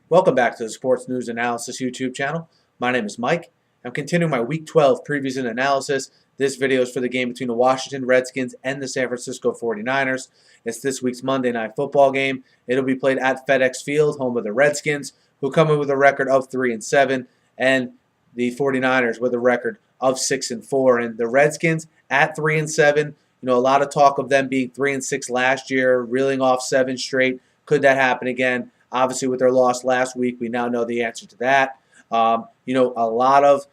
Welcome back to the Sports News Analysis YouTube channel. My name is Mike. I'm continuing my Week 12 previews and analysis. This video is for the game between the Washington Redskins and the San Francisco 49ers. It's this week's Monday Night Football game. It'll be played at FedEx Field, home of the Redskins, who come in with a record of 3-7, and the 49ers with a record of 6-4. And the Redskins at 3-7, a lot of talk of them being 3-6 last year, reeling off 7 straight. Could that happen again? Obviously, with their loss last week, we now know the answer to that. A lot of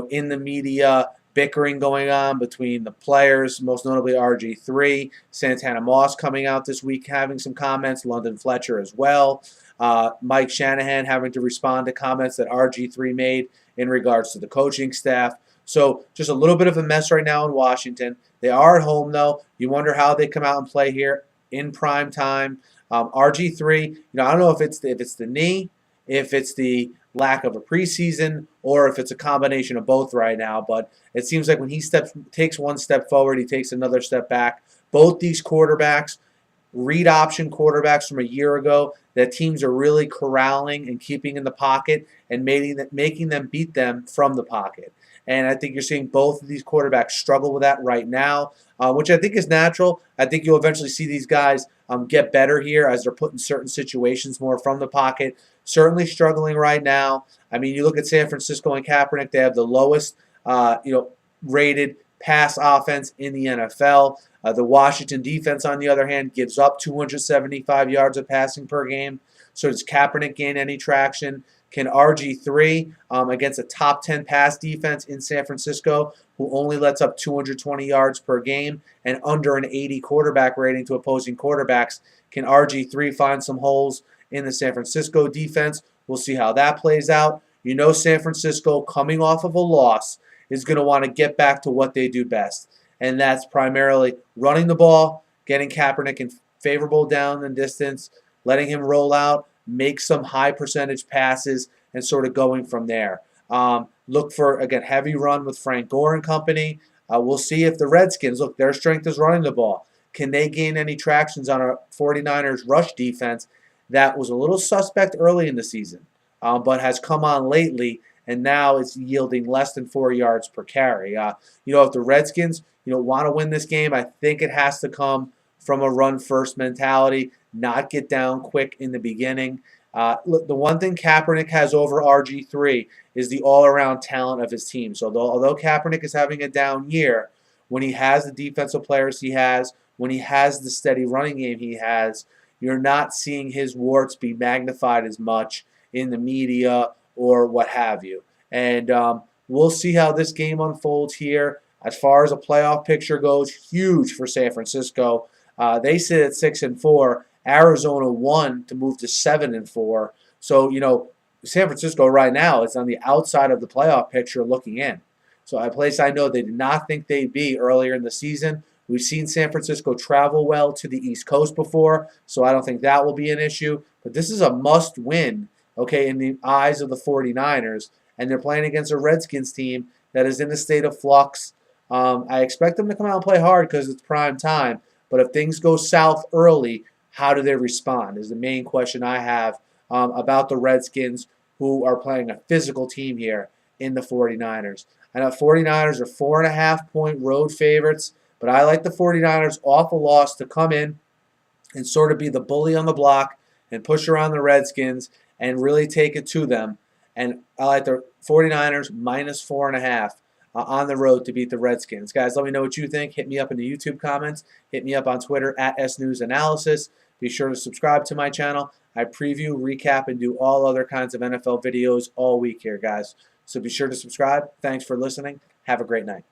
in the media bickering going on between the players, most notably RG3, Santana Moss coming out this week having some comments, London Fletcher as well, Mike Shanahan having to respond to comments that RG3 made in regards to the coaching staff. So just a little bit of a mess right now in Washington. They are at home, though. You wonder how they come out and play here in prime time. RG3, I don't know if it's the knee, if it's the lack of a preseason, or if it's a combination of both right now. But it seems like when he takes one step forward, he takes another step back. Both these quarterbacks, read option quarterbacks from a year ago, that teams are really corralling and keeping in the pocket and making them beat them from the pocket. And I think you're seeing both of these quarterbacks struggle with that right now, which I think is natural. I think you'll eventually see these guys get better here as they're put in certain situations more from the pocket. Certainly struggling right now. I mean, you look at San Francisco and Kaepernick, they have the lowest rated pass offense in the NFL. The Washington defense, on the other hand, gives up 275 yards of passing per game. So does Kaepernick gain any traction? Can RG3, against a top 10 pass defense in San Francisco, who only lets up 220 yards per game and under an 80 quarterback rating to opposing quarterbacks, can RG3 find some holes in the San Francisco defense? We'll see how that plays out. San Francisco, coming off of a loss, is going to want to get back to what they do best, and that's primarily running the ball, getting Kaepernick in favorable down and distance, letting him roll out, make some high percentage passes, and sort of going from there. Look for, again, heavy run with Frank Gore and company. We'll see if the Redskins, look, their strength is running the ball. Can they gain any tractions on a 49ers rush defense that was a little suspect early in the season, but has come on lately, and now it's yielding less than 4 yards per carry. If the Redskins, want to win this game, I think it has to come from a run-first mentality, not get down quick in the beginning. Look, the one thing Kaepernick has over RG3 is the all-around talent of his team. So although Kaepernick is having a down year, when he has the defensive players he has, when he has the steady running game he has, you're not seeing his warts be magnified as much in the media or what have you. And we'll see how this game unfolds here. As far as a playoff picture goes, huge for San Francisco. They sit at 6-4. Arizona won to move to 7-4. So, San Francisco right now is on the outside of the playoff picture looking in. So a place I know they did not think they'd be earlier in the season. We've seen San Francisco travel well to the East Coast before, so I don't think that will be an issue. But this is a must-win, in the eyes of the 49ers, and they're playing against a Redskins team that is in a state of flux. I expect them to come out and play hard because it's prime time, but if things go south early, how do they respond is the main question I have about the Redskins, who are playing a physical team here in the 49ers. I know 49ers are 4.5-point road favorites, but I like the 49ers off a loss to come in and sort of be the bully on the block and push around the Redskins and really take it to them. And I like the 49ers minus 4.5 on the road to beat the Redskins. Guys, let me know what you think. Hit me up in the YouTube comments. Hit me up on Twitter at SNewsAnalysis. Be sure to subscribe to my channel. I preview, recap, and do all other kinds of NFL videos all week here, guys. So be sure to subscribe. Thanks for listening. Have a great night.